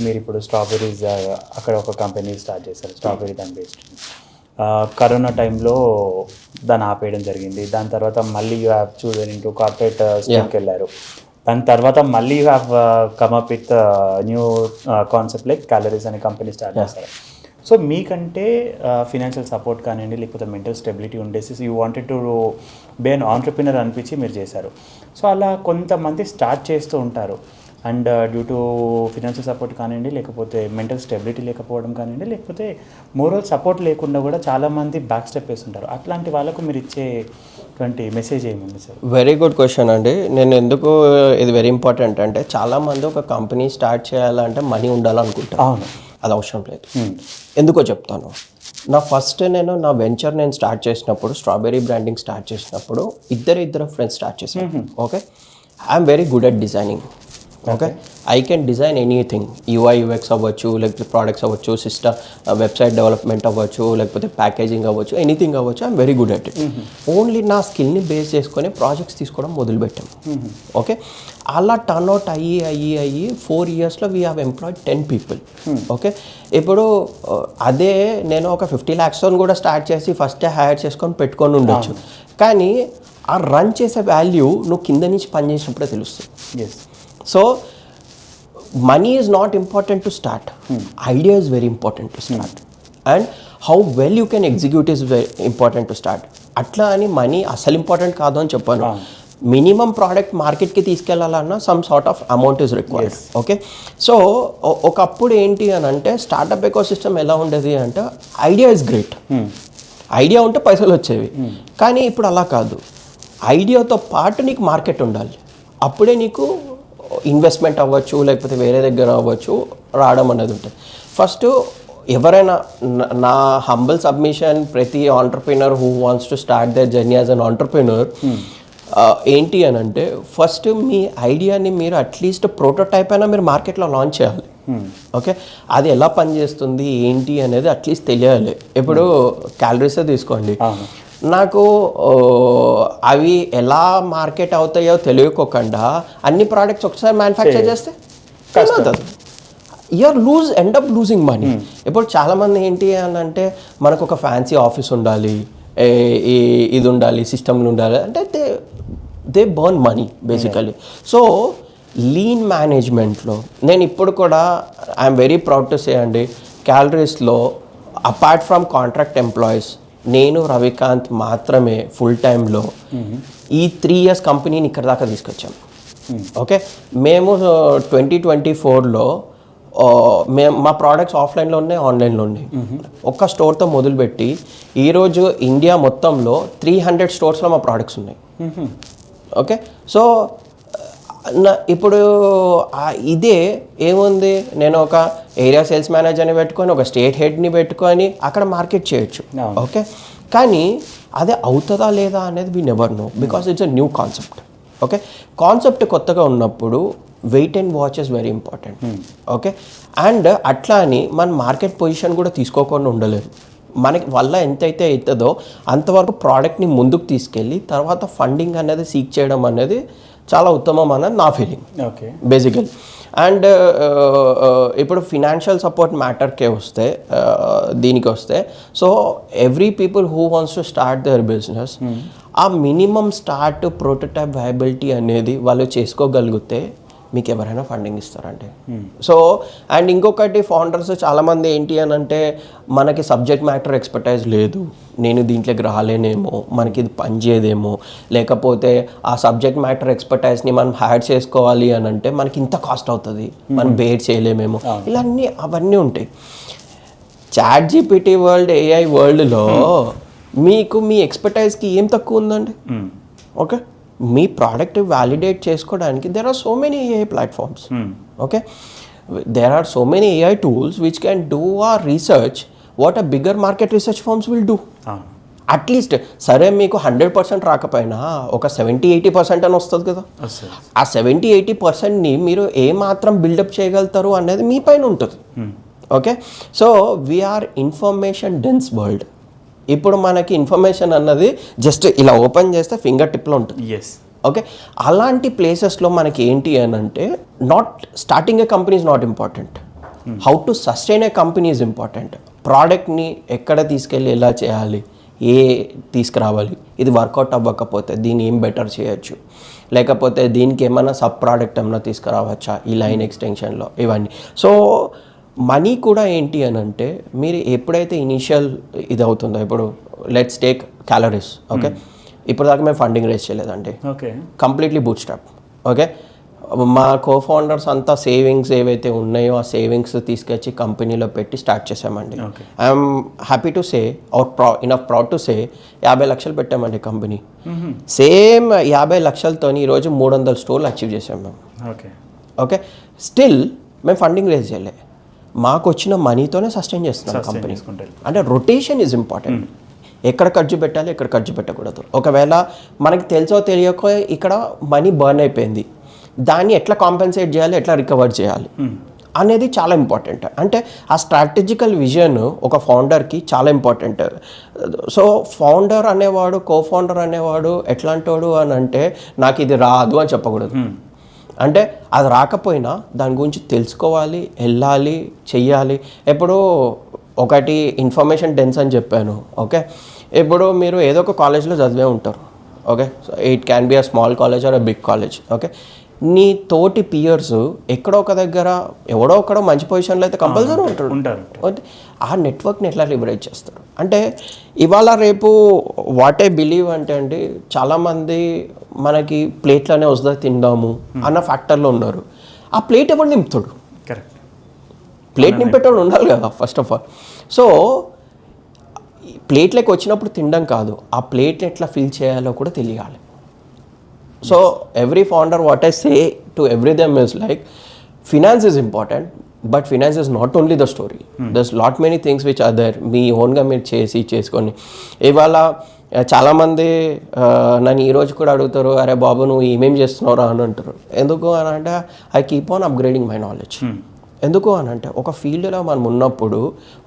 మీరు ఇప్పుడు స్ట్రాబెర్రీస్ అక్కడ ఒక కంపెనీ స్టార్ట్ చేశారు, స్ట్రాబెర్రీ దాని బేస్డ్. కరోనా టైంలో దాన్ని ఆపేయడం జరిగింది. దాని తర్వాత మళ్ళీ you have chosen into corporate స్ట్రీమ్కి వెళ్ళారు. దాని తర్వాత మళ్ళీ you have come up with new concept like calories అనే కంపెనీ స్టార్ట్ చేశారు. సో మీకంటే ఫినాన్షియల్ సపోర్ట్ కానివ్వండి, లేకపోతే మెంటల్ స్టెబిలిటీ ఉండేసి you wanted to be an entrepreneur అనిపించి మీరు చేశారు. సో అలా కొంతమంది స్టార్ట్ చేస్తూ ఉంటారు and due to financial support కానివ్వండి, లేకపోతే మెంటల్ స్టెబిలిటీ లేకపోవడం కానివ్వండి, లేకపోతే మోరల్ సపోర్ట్ లేకుండా కూడా చాలామంది బ్యాక్ స్టెప్ వేస్తుంటారు. అట్లాంటి వాళ్ళకు మీరు ఇచ్చేటువంటి మెసేజ్ ఏముంది సార్? వెరీ గుడ్ క్వశ్చన్ అండి. నేను ఎందుకు ఇది వెరీ ఇంపార్టెంట్ అంటే చాలామంది ఒక కంపెనీ స్టార్ట్ చేయాలంటే మనీ ఉండాలనుకుంటాను. అవును, అది అవసరం లేదు. ఎందుకో చెప్తాను. నా వెంచర్ నేను స్టార్ట్ చేసినప్పుడు, స్ట్రాబెర్రీ బ్రాండింగ్ స్టార్ట్ చేసినప్పుడు ఇద్దరు ఫ్రెండ్స్ స్టార్ట్ చేశాను. Okay, I'm very good at designing. Okay, I can design anything, UI UX అవ్వచ్చు, లేకపోతే ప్రోడక్ట్స్ అవ్వచ్చు, సిస్టమ్ వెబ్సైట్ డెవలప్మెంట్ అవ్వచ్చు, లేకపోతే ప్యాకేజింగ్ అవ్వచ్చు, ఎనీథింగ్ అవ్వచ్చు. I'm very good at it. Only నా స్కిల్ని బేస్ చేసుకొని ప్రాజెక్ట్స్ తీసుకోవడం మొదలుపెట్టాం. ఓకే, అలా టర్న్ అవుట్ అయ్యి 4 yearsలో we have employed 10 people. Okay, ఇప్పుడు అదే నేను ఒక 50 lakhs కూడా స్టార్ట్ చేసి ఫస్టే హైర్ చేసుకొని పెట్టుకొని ఉండొచ్చు, కానీ ఆ రన్ చేసే వాల్యూ నువ్వు కింద నుంచి పని చేసినప్పుడే తెలుస్తుంది. So money is not important to start. Idea is very important to start. And how well you can execute is very important to start. అట్లా అని మనీ అసలు ఇంపార్టెంట్ కాదు అని చెప్పాను. మినిమం ప్రోడక్ట్ మార్కెట్కి తీసుకెళ్లాలన్నా some sort of amount is required. Okay, so ఒకప్పుడు ఏంటి అని అంటే స్టార్టప్ ఎకో సిస్టమ్ ఎలా ఉండేది అంటే ఐడియా ఇస్ గ్రేట్, ఐడియా ఉంటే పైసలు వచ్చేవి. కానీ ఇప్పుడు అలా కాదు. ఐడియాతో పాటు నీకు మార్కెట్ ఉండాలి, అప్పుడే నీకు ఇన్వెస్ట్మెంట్ అవ్వచ్చు, లేకపోతే వేరే దగ్గర అవ్వచ్చు, రావడం అనేది ఉంటుంది. ఫస్ట్ ఎవరైనా నా హంబుల్ సబ్మిషన్, ప్రతి entrepreneur who wants to start their journey as an entrepreneur ఏంటి అని అంటే ఫస్ట్ మీ ఐడియాని మీరు అట్లీస్ట్ ప్రోటోటైప్ అయినా మీరు మార్కెట్లో లాంచ్ చేయాలి. ఓకే, అది ఎలా పనిచేస్తుంది ఏంటి అనేది అట్లీస్ట్ తెలియాలి. ఇప్పుడు క్యాలరీసే తీసుకోండి, నాకు అవి ఎలా మార్కెట్ అవుతాయో తెలియకోకుండా అన్ని ప్రోడక్ట్స్ ఒకసారి మ్యానుఫ్యాక్చర్ చేస్తే ఏమవుతుంది? End up losing money. ఇప్పుడు చాలామంది ఏంటి అని అంటే మనకు ఒక ఫ్యాన్సీ ఆఫీస్ ఉండాలి, ఇది ఉండాలి, సిస్టమ్లు ఉండాలి అంటే they burn money basically. So lean మేనేజ్మెంట్లో నేను ఇప్పుడు కూడా I'm very proud to say అండి, క్యాలరీస్లో అపార్ట్ ఫ్రమ్ కాంట్రాక్ట్ ఎంప్లాయీస్ నేను రవికాంత్ మాత్రమే ఫుల్ టైంలో ఈ 3 years కంపెనీని ఇక్కడ దాకా తీసుకొచ్చాము. ఓకే, మేము 2024లో మా ప్రోడక్ట్స్ ఆఫ్లైన్లో ఉన్నాయి, ఆన్లైన్లో ఉన్నాయి. ఒక్క స్టోర్తో మొదలుపెట్టి ఈరోజు ఇండియా మొత్తంలో 300 stores మా ప్రోడక్ట్స్ ఉన్నాయి. ఓకే, సో ఇప్పుడు ఇదే ఏముంది, నేను ఒక ఏరియా సేల్స్ మేనేజర్ని పెట్టుకొని, ఒక స్టేట్ హెడ్ని పెట్టుకొని అక్కడ మార్కెట్ చేయొచ్చు. ఓకే, కానీ అదే అవుతుందా లేదా అనేది we never know, because it's a new concept. Okay, concept కొత్తగా ఉన్నప్పుడు wait and watch is very important. Okay, and అట్లా అని మన మార్కెట్ పొజిషన్ కూడా తీసుకోకుండా ఉండలేదు. మనకి వల్ల ఎంతైతే అవుతుందో అంతవరకు ప్రోడక్ట్ని ముందుకు తీసుకెళ్ళి తర్వాత ఫండింగ్ అనేది సీక్ చేయడం అనేది చాలా ఉత్తమం అన్నది నా ఫీలింగ్. Okay, basically. అండ్ ఇప్పుడు ఫినాన్షియల్ సపోర్ట్ మ్యాటర్కే వస్తే, దీనికి వస్తే, so every people who wants to start their business ఆ మినిమం స్టార్ట్ ప్రోటోటైప్ వయబిలిటీ అనేది వాళ్ళు చేసుకోగలిగితే మీకు ఎవరైనా ఫండింగ్ ఇస్తారండి. సో అండ్ ఇంకొకటి ఫౌండర్స్ చాలామంది ఏంటి అని అంటే మనకి సబ్జెక్ట్ మ్యాటర్ ఎక్స్పర్టైజ్ లేదు, నేను దీంట్లోకి రాలేనేమో, మనకి ఇది పనిచేయదేమో, లేకపోతే ఆ సబ్జెక్ట్ మ్యాటర్ ఎక్స్పర్టైజ్ని మనం హైర్ చేసుకోవాలి అని అంటే మనకి ఇంత కాస్ట్ అవుతుంది, మనం బేర్ చేయలేమేమో, ఇలా అవన్నీ ఉంటాయి. చాట్ జీపీటీ వరల్డ్, ఏఐ వరల్డ్లో మీకు మీ ఎక్స్పర్టైజ్కి ఏం తక్కువ ఉందండి? ఓకే, మీ ప్రోడక్ట్ వ్యాలిడేట్ చేసుకోవడానికి there are so many AI platforms. Okay, there are so many AI tools which can do or research what a bigger market research firms will do. At least సరే మీకు 100% రాకపోయినా ఒక 70-80% అని వస్తుంది కదా. ఆ 70-80%ని మీరు ఏమాత్రం బిల్డప్ చేయగలుగుతారు అనేది మీ పైన ఉంటుంది. Okay, so we are information dense world. ఇప్పుడు మనకి ఇన్ఫర్మేషన్ అన్నది జస్ట్ ఇలా ఓపెన్ చేస్తే ఫింగర్ టిప్లో ఉంటుంది. ఓకే, అలాంటి ప్లేసెస్లో మనకి ఏంటి అని అంటే not starting A company is not important. How to sustain A company is important. ప్రోడక్ట్ని ఎక్కడ తీసుకెళ్ళి ఎలా చేయాలి, ఏ తీసుకురావాలి, ఇది వర్కౌట్ అవ్వకపోతే దీన్ని ఏం బెటర్ చేయొచ్చు, లేకపోతే దీనికి ఏమైనా సబ్ ప్రోడక్ట్ ఏమైనా తీసుకురావచ్చా ఈ లైన్ ఎక్స్టెన్షన్లో, ఇవన్నీ. సో మనీ కూడా ఏంటి అని అంటే మీరు ఎప్పుడైతే ఇనీషియల్ ఇది అవుతుందో, ఇప్పుడు లెట్స్ టేక్ క్యాలరీస్. ఓకే, ఇప్పుడు దాకా మేము ఫండింగ్ రేస్ చేయలేదండి, okay, completely boot strap. Okay, మా కో-ఫౌండర్స్ అంతా సేవింగ్స్ ఏవైతే ఉన్నాయో ఆ సేవింగ్స్ తీసుకొచ్చి కంపెనీలో పెట్టి స్టార్ట్ చేసామండి. I'm happy to say enough proud to say 50 లక్షలు పెట్టామండి కంపెనీ. సేమ్ 50 లక్షలతో ఈరోజు 300 స్టోర్లు అచీవ్ చేసాం మేము. ఓకే, ఓకే, స్టిల్ మేము ఫండింగ్ రేజ్ చేయలే, మాకు వచ్చిన మనీతోనే సస్టైన్ చేస్తున్నాం కంపెనీ. అంటే రొటేషన్ ఈజ్ ఇంపార్టెంట్. ఎక్కడ ఖర్చు పెట్టాలి, ఎక్కడ ఖర్చు పెట్టకూడదు. ఒకవేళ మనకి తెలుసో తెలియకో ఇక్కడ మనీ బర్న్ అయిపోయింది, దాన్ని ఎట్లా కాంపెన్సేట్ చేయాలి, ఎట్లా రికవర్ చేయాలి అనేది చాలా ఇంపార్టెంట్. అంటే ఆ స్ట్రాటజికల్ విజన్ ఒక ఫౌండర్కి చాలా ఇంపార్టెంట్. సో ఫౌండర్ అనేవాడు, కో-ఫౌండర్ అనేవాడు ఎట్లాంటోడు అని అంటే నాకు ఇది రాదు అని చెప్పకూడదు. అంటే అది రాకపోయినా దాని గురించి తెలుసుకోవాలి, వెళ్ళాలి, చెయ్యాలి. ఇప్పుడు ఒకటి ఇన్ఫర్మేషన్ డెన్స్ అని చెప్పాను. ఓకే, ఇప్పుడు మీరు ఏదో ఒక కాలేజ్లో చదివే ఉంటారు. Okay, so it can be a small college or a big college. Okay, నీ తోటి పియర్స్ ఎక్కడో ఒక దగ్గర ఎవడో ఒకడో మంచి పొజిషన్లో అయితే కంపల్సరీ ఉంటారు. ఆ నెట్వర్క్ని ఎట్లా లిబరేట్ చేస్తారు అంటే ఇవాళ రేపు వాట్ ఐ బిలీవ్ అంటే అండి, చాలామంది మనకి ప్లేట్లోనే వస్తుంది తిందాము అన్న ఫ్యాక్టర్లో ఉన్నారు. ఆ ప్లేట్ ఎవరు నింపుతాడు? ప్లేట్ నింపేటోడు ఉండాలి కదా ఫస్ట్ ఆఫ్ ఆల్. సో ప్లేట్లోకి వచ్చినప్పుడు తినడం కాదు, ఆ ప్లేట్ని ఎట్లా ఫిల్ చేయాలో కూడా తెలియాలి. So every founder what I say to every them is like finance is important, but finance is not only the story. There's lot many things which are there. మీ ఓన్గా మీరు చేసుకొని ఇవాళ చాలామంది నన్ను ఈరోజు కూడా అడుగుతారు, అరే బాబు నువ్వు ఏమేమి చేస్తున్నావురా అని అంటారు. ఎందుకు అని అంటే I keep on upgrading my knowledge. ఎందుకు అని అంటే ఒక ఫీల్డ్లో మనం ఉన్నప్పుడు,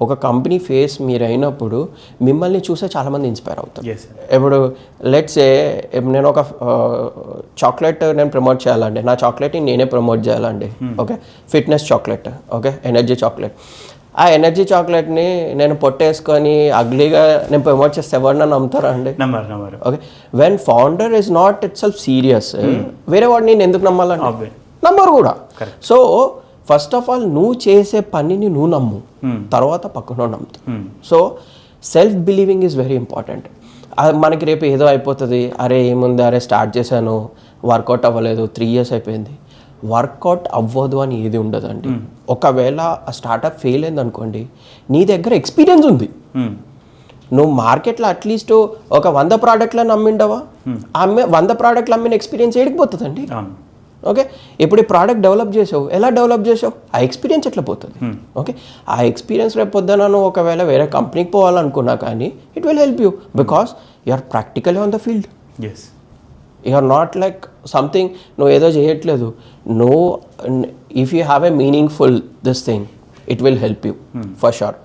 ఒక కంపెనీ ఫేస్ మీరు అయినప్పుడు మిమ్మల్ని చూసే చాలామంది ఇన్స్పైర్ అవుతారు. ఇప్పుడు లెట్స్ ఏ నేను ఒక చాక్లెట్ నేను ప్రమోట్ చేయాలండి, నా చాక్లెట్ని నేనే ప్రమోట్ చేయాలండి. Okay, fitness chocolate, okay, energy chocolate. ఆ ఎనర్జీ చాక్లెట్ని నేను పొట్టేసుకొని అగ్లీగా నేను ప్రమోట్ చేస్తే ఎవరినైనా నమ్ముతారా అండి? Okay, when founder is not it self serious, వేరే వాడిని నేను ఎందుకు నమ్మాలండి? నమ్మరు కూడా. సో ఫస్ట్ ఆఫ్ ఆల్ నువ్వు చేసే పనిని నువ్వు నమ్ము, తర్వాత పక్కన నమ్ముతావు. So self believing is very important. మనకి రేపు ఏదో అయిపోతుంది, అరే ఏముంది, అరే స్టార్ట్ చేశాను వర్కౌట్ అవ్వలేదు, 3 years అయిపోయింది. వర్కౌట్ అవ్వదు అని ఏది ఉండదండి. ఒకవేళ ఆ స్టార్టప్ ఫెయిల్ అయింది అనుకోండి, నీ దగ్గర ఎక్స్పీరియన్స్ ఉంది. నువ్వు మార్కెట్లో అట్లీస్ట్ ఒక 100 ప్రోడక్ట్లను అమ్మిండవా, 100 ప్రోడక్ట్లు అమ్మిన ఎక్స్పీరియన్స్ ఏడికిపోతుందండి. ఓకే, ఇప్పుడు ఈ ప్రోడక్ట్ డెవలప్ చేసావు, ఎలా డెవలప్ చేసావు, ఆ ఎక్స్పీరియన్స్ ఎట్లా పోతుంది? ఓకే, ఆ ఎక్స్పీరియన్స్ రేపు పొద్దున నువ్వు ఒకవేళ వేరే కంపెనీకి పోవాలనుకున్నా కానీ it will help you, because you are practically on the field. You are not like something నువ్వు ఏదో చేయట్లేదు. నువ్వు if you have a meaningful this thing it will help you for sure.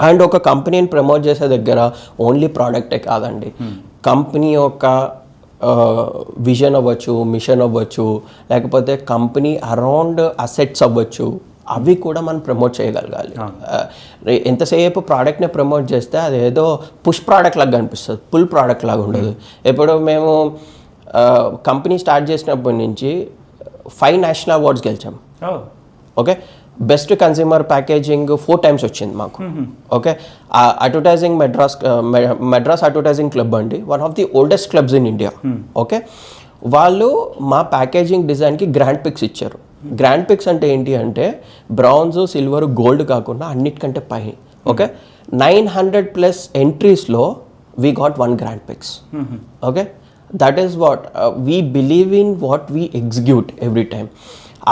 And ఒక కంపెనీని ప్రమోట్ చేసే దగ్గర only ప్రోడక్టే కాదండి, company యొక్క విజన్ అవ్వచ్చు, మిషన్ అవ్వచ్చు, లేకపోతే కంపెనీ అరౌండ్ అసెట్స్ అవ్వచ్చు, అవి కూడా మనం ప్రమోట్ చేయగలగాలి. ఎంతసేపు ప్రోడక్ట్ని ప్రమోట్ చేస్తే అది ఏదో పుష్ ప్రోడక్ట్ లాగా కనిపిస్తుంది, పుల్ ప్రోడక్ట్ లాగా ఉండదు. ఇప్పుడు మేము కంపెనీ స్టార్ట్ చేసినప్పటి నుంచి 5 నేషనల్ అవార్డ్స్ గెలిచాం. Okay, best consumer packaging 4 times వచ్చింది మాకు. Okay, advertising Madras advertising club అండి, one of the oldest clubs in India. Okay, వాళ్ళు మా ప్యాకేజింగ్ డిజైన్కి గ్రాండ్ పిక్స్ ఇచ్చారు. గ్రాండ్ పిక్స్ అంటే ఏంటి అంటే బ్రౌన్స్, సిల్వర్, గోల్డ్ కాకుండా అన్నిటికంటే పై. ఓకే, 900+ ఎంట్రీస్లో we got 1 grand prix. Okay, that is what we believe in, what we execute every time.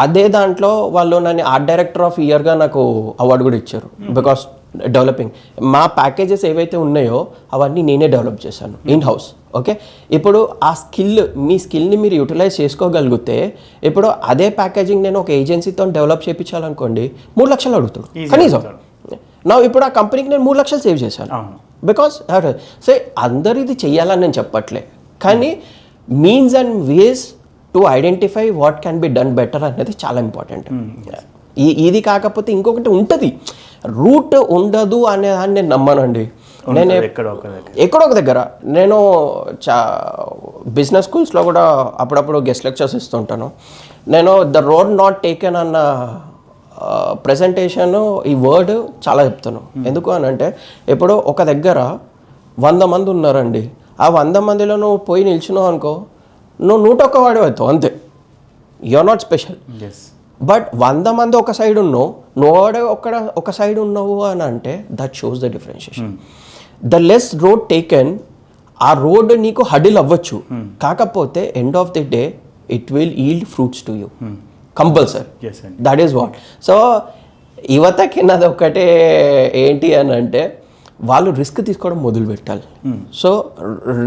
అదే దాంట్లో వాళ్ళు నన్ను ఆర్ట్ డైరెక్టర్ ఆఫ్ ఇయర్గా నాకు అవార్డు కూడా ఇచ్చారు, బికాస్ డెవలపింగ్ మా ప్యాకేజెస్ ఏవైతే ఉన్నాయో అవన్నీ నేనే డెవలప్ చేశాను ఇన్ హౌస్. ఓకే, ఇప్పుడు ఆ మీ స్కిల్ని మీరు యూటిలైజ్ చేసుకోగలిగితే, ఇప్పుడు అదే ప్యాకేజింగ్ నేను ఒక ఏజెన్సీతో డెవలప్ చేయించాలనుకోండి 3 లక్షలు అడుగుతాడు కనీసం. నా ఇప్పుడు ఆ కంపెనీకి నేను 3 లక్షలు సేవ్ చేశాను, బికాస్ సో అందరు ఇది చెయ్యాలని నేను చెప్పట్లే, కానీ means and ways to identify what can be done better అనేది చాలా ఇంపార్టెంట్. ఇది కాకపోతే ఇంకొకటి ఉంటుంది, రూట్ ఉండదు అనే దాన్ని నేను నమ్మనండి. నేను ఎక్కడో ఒక దగ్గర నేను బిజినెస్ స్కూల్స్లో కూడా అప్పుడప్పుడు గెస్ట్ లెక్చర్స్ ఇస్తుంటాను. నేను ద రోడ్ నాట్ టేకెన్ అన్న ప్రెజెంటేషన్ ఈ వర్డ్ చాలా చెప్తాను. ఎందుకు అని అంటే ఇప్పుడు ఒక దగ్గర 100 మంది ఉన్నారండి, ఆ 100 మందిలో నువ్వు పోయి నిల్చున్నావు అనుకో, నువ్వు 101 వాడు అవుతావు అంతే, యూఆర్ నాట్ స్పెషల్. బట్ 100 మంది ఒక సైడ్ ఉన్నావు, నువ్వు ఒక సైడ్ ఉన్నావు అని అంటే that shows the differentiation. The less road taken, ఆ రోడ్ నీకు హడిల్ అవ్వచ్చు, కాకపోతే end of the day it will yield fruits to you compulsory. That is what. So యువతకి నాది ఒకటే ఏంటి అని అంటే వాళ్ళు రిస్క్ తీసుకోవడం మొదలు పెట్టాలి. సో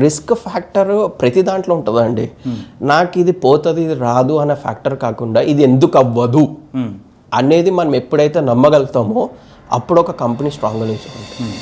రిస్క్ ఫ్యాక్టర్ ప్రతి దాంట్లో ఉంటుందండి. నాకు ఇది పోతుంది ఇది రాదు అనే ఫ్యాక్టర్ కాకుండా ఇది ఎందుకు అవ్వదు అనేది మనం ఎప్పుడైతే నమ్మగలుగుతామో అప్పుడు ఒక కంపెనీ స్ట్రాంగ్గా నిల్చుకుంటుంది.